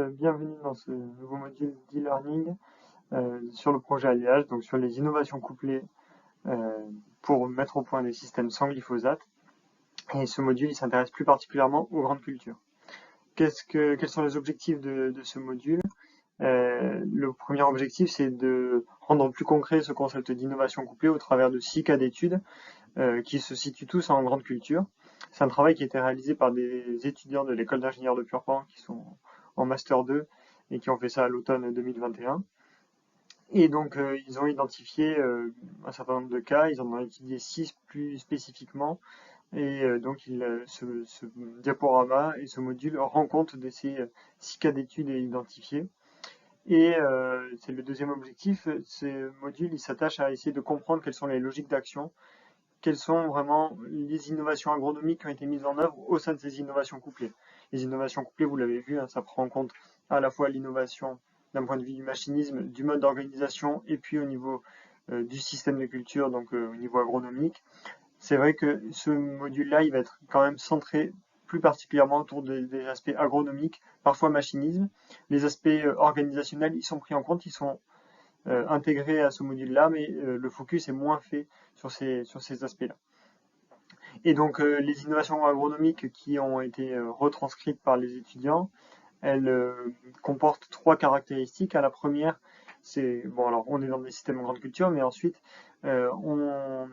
bienvenue dans ce nouveau module d'e-learning sur le projet Alliage, donc sur les innovations couplées euh, pour mettre au point des systèmes sans glyphosate. Et ce module, il s'intéresse plus particulièrement aux grandes cultures. Quels sont les objectifs de ce module? Le premier objectif, c'est de rendre plus concret ce concept d'innovation couplée au travers de 6 cas d'études qui se situent tous en grande culture. C'est un travail qui a été réalisé par des étudiants de l'école d'ingénieurs de Purpan qui sont en Master 2 et qui ont fait ça à l'automne 2021. Et donc, ils ont identifié un certain nombre de cas, ils en ont étudié 6 plus spécifiquement. Et donc, ce diaporama et ce module rend compte de ces 6 cas d'études identifiés. Et c'est le deuxième objectif. Ce module, il s'attache à essayer de comprendre quelles sont les logiques d'action, quelles sont vraiment les innovations agronomiques qui ont été mises en œuvre au sein de ces innovations couplées. Les innovations couplées, vous l'avez vu, hein, ça prend en compte à la fois l'innovation d'un point de vue du machinisme, du mode d'organisation, et puis au niveau du système de culture, donc au niveau agronomique. C'est vrai que ce module-là, il va être quand même centré plus particulièrement autour des aspects agronomiques, parfois machinisme. Les aspects organisationnels, ils sont pris en compte, ils sont intégrés à ce module-là, mais le focus est moins fait sur ces aspects-là. Et donc les innovations agronomiques qui ont été retranscrites par les étudiants, elles comportent 3 caractéristiques. La première, c'est bon, alors on est dans des systèmes en grande culture, mais ensuite on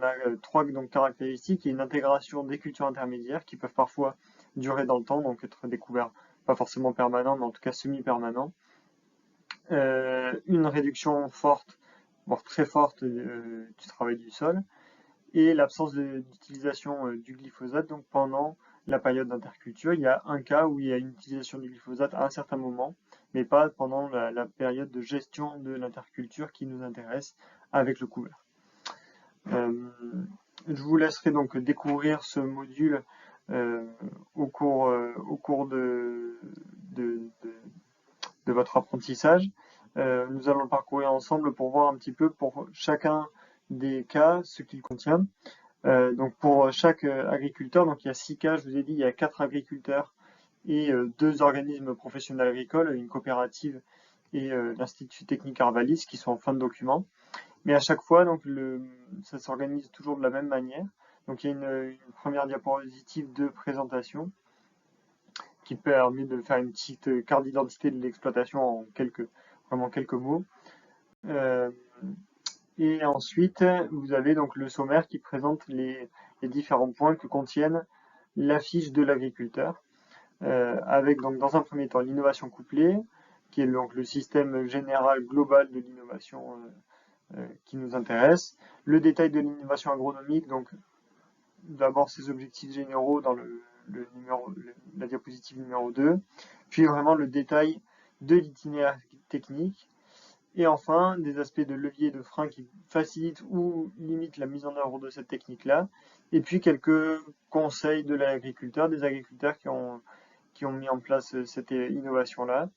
a 3 donc, caractéristiques. Il y a une intégration des cultures intermédiaires qui peuvent parfois durer dans le temps, donc être découverts pas forcément permanent, mais en tout cas semi-permanent. Une réduction forte, voire très forte du travail du sol, et l'absence d'utilisation du glyphosate donc pendant la période d'interculture. Il y a un cas où il y a une utilisation du glyphosate à un certain moment, mais pas pendant la période de gestion de l'interculture qui nous intéresse avec le couvert. Je vous laisserai donc découvrir ce module au cours de votre apprentissage. Nous allons le parcourir ensemble pour voir un petit peu pour chacun des cas ce qu'il contient. Donc pour chaque agriculteur, donc il y a 6 cas, je vous ai dit, il y a 4 agriculteurs et 2 organismes professionnels agricoles, une coopérative et l'Institut technique Arvalis qui sont en fin de document. Mais à chaque fois, donc ça s'organise toujours de la même manière. Donc il y a une première diapositive de présentation qui permet de faire une petite carte d'identité de l'exploitation en vraiment quelques mots. Et ensuite, vous avez donc le sommaire qui présente les différents points que contiennent la fiche de l'agriculteur, avec donc dans un premier temps l'innovation couplée, qui est donc le système général global de l'innovation qui nous intéresse, le détail de l'innovation agronomique, donc d'abord ses objectifs généraux dans la diapositive numéro 2, puis vraiment le détail de l'itinéraire technique, et enfin des aspects de levier et de frein qui facilitent ou limitent la mise en œuvre de cette technique-là, et puis quelques conseils de l'agriculteur, des agriculteurs qui ont mis en place cette innovation-là.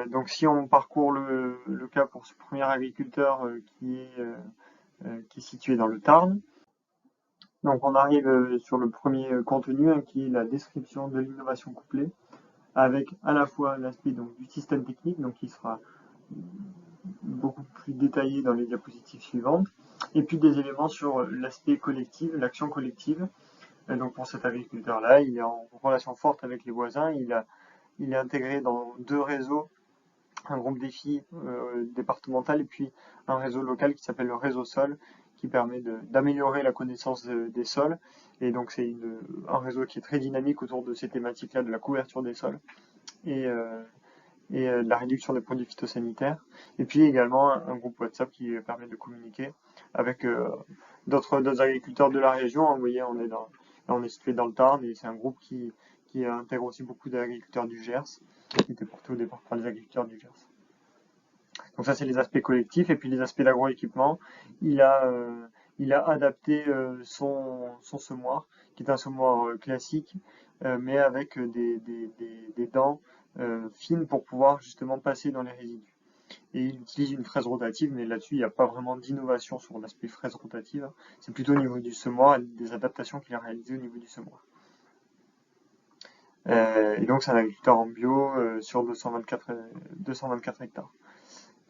Donc si on parcourt le cas pour ce premier agriculteur qui est situé dans le Tarn, donc on arrive sur le premier contenu qui est la description de l'innovation couplée, avec à la fois l'aspect du système technique, donc qui sera beaucoup plus détaillé dans les diapositives suivantes, et puis des éléments sur l'aspect collectif, l'action collective. Donc pour cet agriculteur-là, il est en relation forte avec les voisins, il est intégré dans 2 réseaux, un groupe défi départemental et puis un réseau local qui s'appelle le réseau sol, qui permet d'améliorer la connaissance des sols. Et donc c'est un réseau qui est très dynamique autour de ces thématiques-là, de la couverture des sols et de la réduction des produits phytosanitaires. Et puis également un groupe WhatsApp qui permet de communiquer avec d'autres agriculteurs de la région. Vous voyez, on est situé dans le Tarn et c'est un groupe qui intègre aussi beaucoup d'agriculteurs du Gers, qui était porté au départ par les agriculteurs du Gers. Donc ça, c'est les aspects collectifs. Et puis les aspects d'agroéquipement, il a adapté son semoir, qui est un semoir classique, mais avec des dents fines pour pouvoir justement passer dans les résidus. Et il utilise une fraise rotative, mais là-dessus, il n'y a pas vraiment d'innovation sur l'aspect fraise rotative. C'est plutôt au niveau du semoir et des adaptations qu'il a réalisées au niveau du semoir. Et donc c'est un agriculteur en bio sur 224 hectares.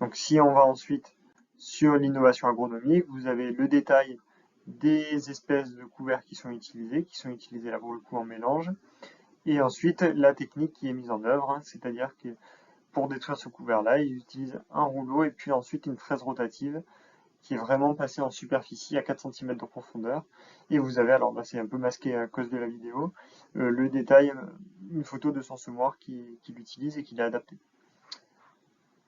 Donc si on va ensuite sur l'innovation agronomique, vous avez le détail des espèces de couverts qui sont utilisées là pour le coup en mélange, et ensuite la technique qui est mise en œuvre, hein, c'est-à-dire que pour détruire ce couvert-là, ils utilisent un rouleau et puis ensuite une fraise rotative qui est vraiment passée en superficie à 4 cm de profondeur. Et vous avez, alors là c'est un peu masqué à cause de la vidéo, le détail, une photo de son semoir qui l'utilise et qui l'a adapté.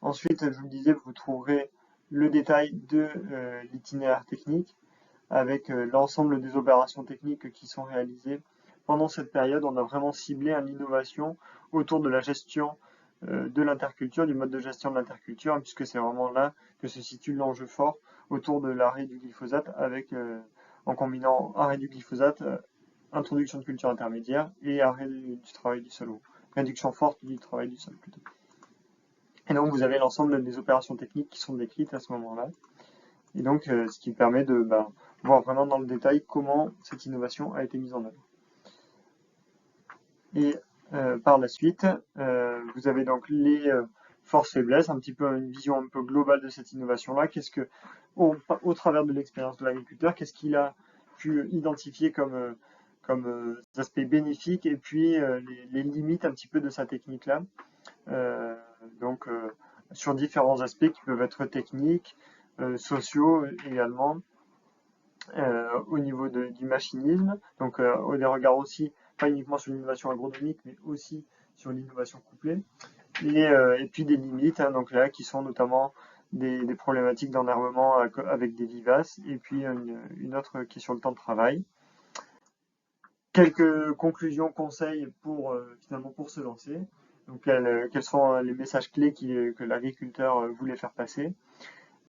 Ensuite, je vous le disais, vous trouverez le détail de l'itinéraire technique avec l'ensemble des opérations techniques qui sont réalisées. Pendant cette période, on a vraiment ciblé l'innovation autour de la gestion de l'interculture, du mode de gestion de l'interculture, puisque c'est vraiment là que se situe l'enjeu fort autour de l'arrêt du glyphosate, en combinant arrêt du glyphosate, introduction de culture intermédiaire et arrêt du travail du sol, ou réduction forte du travail du sol plutôt. Et donc vous avez l'ensemble des opérations techniques qui sont décrites à ce moment-là. Et donc ce qui permet de voir vraiment dans le détail comment cette innovation a été mise en œuvre. Et par la suite, vous avez donc les forces-faiblesses, un petit peu une vision un peu globale de cette innovation-là. Qu'est-ce que, au travers de l'expérience de l'agriculteur, qu'est-ce qu'il a pu identifier comme aspects bénéfiques et puis les limites un petit peu de sa technique-là. Donc sur différents aspects qui peuvent être techniques, sociaux également, au niveau du machinisme, donc des regards aussi, pas uniquement sur l'innovation agronomique, mais aussi sur l'innovation couplée, et puis des limites, hein, donc là, qui sont notamment des problématiques d'ennervement avec des vivaces, et puis une autre qui est sur le temps de travail. Quelques conclusions, conseils pour finalement pour se lancer. Donc quels sont les messages clés que l'agriculteur voulait faire passer.